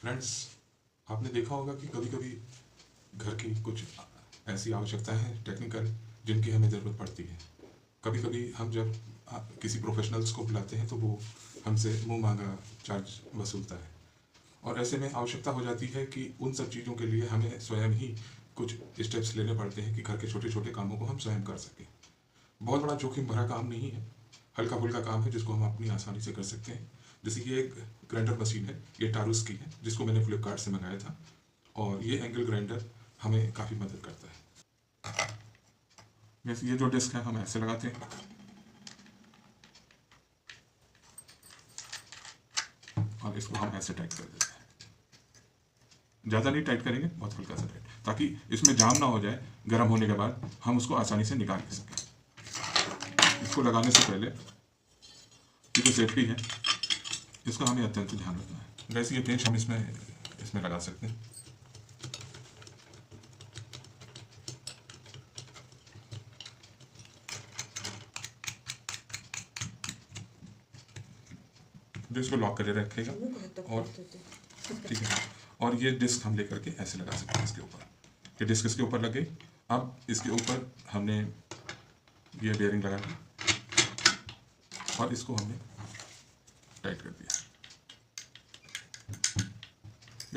Friends, आपने देखा होगा कि कभी कभी घर की कुछ ऐसी आवश्यकताएं हैं टेक्निकल जिनकी हमें ज़रूरत पड़ती है। कभी कभी हम जब किसी प्रोफेशनल्स को बुलाते हैं तो वो हमसे मुंह मांगा चार्ज वसूलता है, और ऐसे में आवश्यकता हो जाती है कि उन सब चीज़ों के लिए हमें स्वयं ही कुछ स्टेप्स लेने पड़ते हैं कि घर के छोटे छोटे कामों को हम स्वयं कर सकें। बहुत बड़ा जोखिम भरा काम नहीं है, हल्का फुल्का काम है जिसको हम अपनी आसानी से कर सकते हैं। जैसे ये एक ग्राइंडर मशीन है, ये टारूस की है जिसको मैंने फ्लिपकार्ट से मंगाया था, और ये एंगल ग्राइंडर हमें काफ़ी मदद करता है। जैसे ये जो डिस्क है हम ऐसे लगाते हैं और इसको हम ऐसे टाइट कर देते हैं। ज़्यादा नहीं टाइट करेंगे, बहुत हल्का सा टाइट, ताकि इसमें जाम ना हो जाए। गर्म होने के बाद हम उसको आसानी से निकाल ले सकें। इसको लगाने से पहले ये जो सेफ्टी है इसका हमें अत्यंत ध्यान रखना है। वैसे ये पेंच हम इसमें लगा सकते हैं। जो इसको लॉक करके रखेगा, और ठीक है, और ये डिस्क हम लेकर के ऐसे लगा सकते हैं इसके ऊपर। ये डिस्क इसके ऊपर लग गई। अब इसके ऊपर हमने ये बेयरिंग लगा दी और इसको हमने टाइट कर दिया।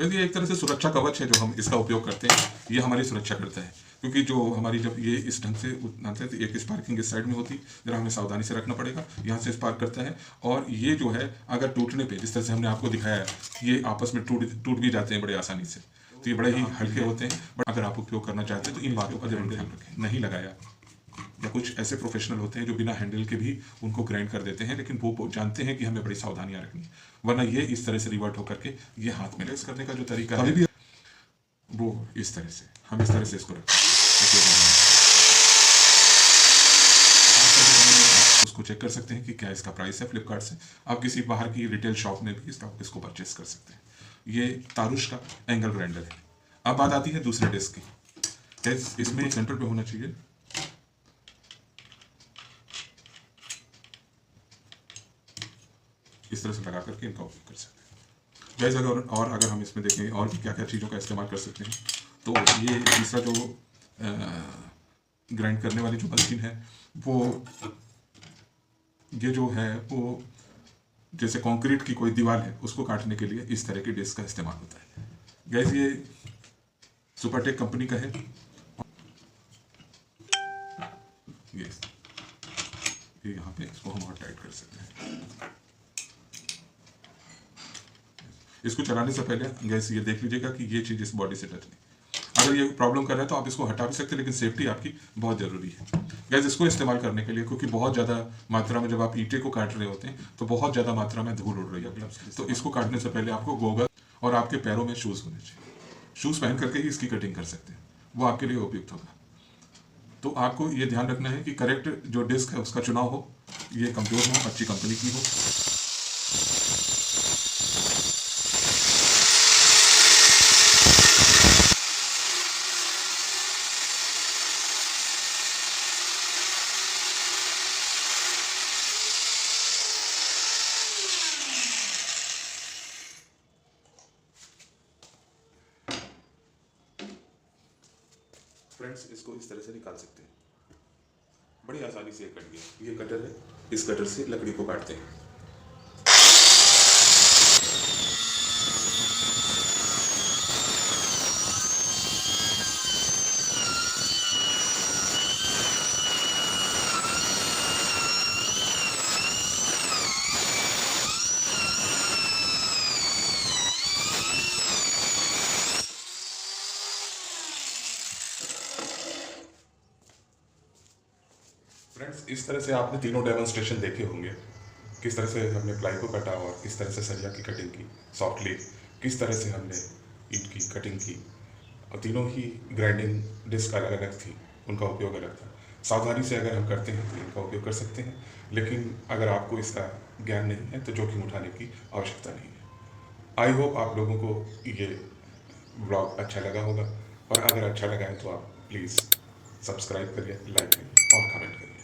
ये एक तरह से सुरक्षा कवच है जो हम इसका उपयोग करते हैं। ये हमारी सुरक्षा करता है, क्योंकि जो हमारी जब ये इस ढंग से उठाते हैं तो एक स्पार्किंग इस साइड में होती है, जरा हमें सावधानी से रखना पड़ेगा। यहाँ से स्पार्क करता है, और ये जो है अगर टूटने पे, जिस तरह से हमने आपको दिखाया है, ये आपस में टूट भी जाते हैं बड़े आसानी से। तो ये बड़े ही हल्के होते हैं, बट अगर आप उपयोग करना चाहते हैं तो इन बातों का जरूर ध्यान रखें। नहीं लगाया, या कुछ ऐसे प्रोफेशनल होते हैं जो बिना हैंडल के भी उनको ग्राइंड कर देते हैं, लेकिन वो जानते हैं कि हमें बड़ी सावधानियां रखनी है, वरना ये इस तरह से रिवर्ट होकर के ये हाथ में लेस करने का जो तरीका है भी वो इस तरह से, हम इस तरह से इसको रखें। उसको चेक कर सकते हैं कि क्या इसका प्राइस है फ्लिपकार्ट से। आप किसी बाहर की रिटेल शॉप में भी इसको परचेस कर सकते हैं। ये तारुश का एंगल ग्राइंडर है। अब बात आती है दूसरे डिस्क की। इसमें सेंटर पे होना चाहिए। इस तरह से लगा करके इनका उपयोग कर सकते हैं। जैसे अगर हम इसमें देखें और भी क्या क्या चीज़ों का इस्तेमाल कर सकते हैं, तो ये तीसरा जो ग्राइंड करने वाली जो मशीन है, वो ये जो है वो जैसे कंक्रीट की कोई दीवार है उसको काटने के लिए इस तरह की डिस्क का इस्तेमाल होता है। गैस ये सुपरटेक कंपनी का है। ये यहाँ पे इसको हम और टाइट कर सकते हैं। इसको चलाने से पहले गैस ये देख लीजिएगा कि ये चीज़ इस बॉडी से टच नहीं। अगर ये प्रॉब्लम कर रहा है तो आप इसको हटा भी सकते हैं, लेकिन सेफ्टी आपकी बहुत ज़रूरी है। गैस इसको इस्तेमाल करने के लिए, क्योंकि बहुत ज़्यादा मात्रा में जब आप ईंटे को काट रहे होते हैं तो बहुत ज़्यादा मात्रा में धूल उड़ रही है, तो इसको काटने से पहले आपको गोगल और आपके पैरों में शूज़ होने चाहिए। शूज़ पहन करके ही इसकी कटिंग कर सकते हैं, वो आपके लिए उपयुक्त होगा। तो आपको ये ध्यान रखना है कि करेक्ट जो डिस्क है उसका चुनाव हो, ये कमज़ोर हो, अच्छी कंपनी की हो। फ्रेंड्स, इसको इस तरह से निकाल सकते हैं, बड़ी आसानी से कट गया। ये कटर है, इस कटर से लकड़ी को काटते हैं। फ्रेंड्स, इस तरह से आपने तीनों डेमोन्स्ट्रेशन देखे होंगे, किस तरह से हमने प्लाई को काटा और किस तरह से सरिया की कटिंग की, सॉफ्टली किस तरह से हमने ईंट की कटिंग की, और तीनों ही ग्राइंडिंग डिस्क अलग अलग थी, उनका उपयोग अलग था। सावधानी से अगर हम करते हैं तो इनका उपयोग कर सकते हैं, लेकिन अगर आपको इसका ज्ञान नहीं है तो जोखिम उठाने की आवश्यकता नहीं है। आई होप आप लोगों को ये ब्लॉग अच्छा लगा होगा, और अगर अच्छा लगा है तो आप प्लीज़ सब्सक्राइब करिए, लाइक करिए और कमेंट करिए।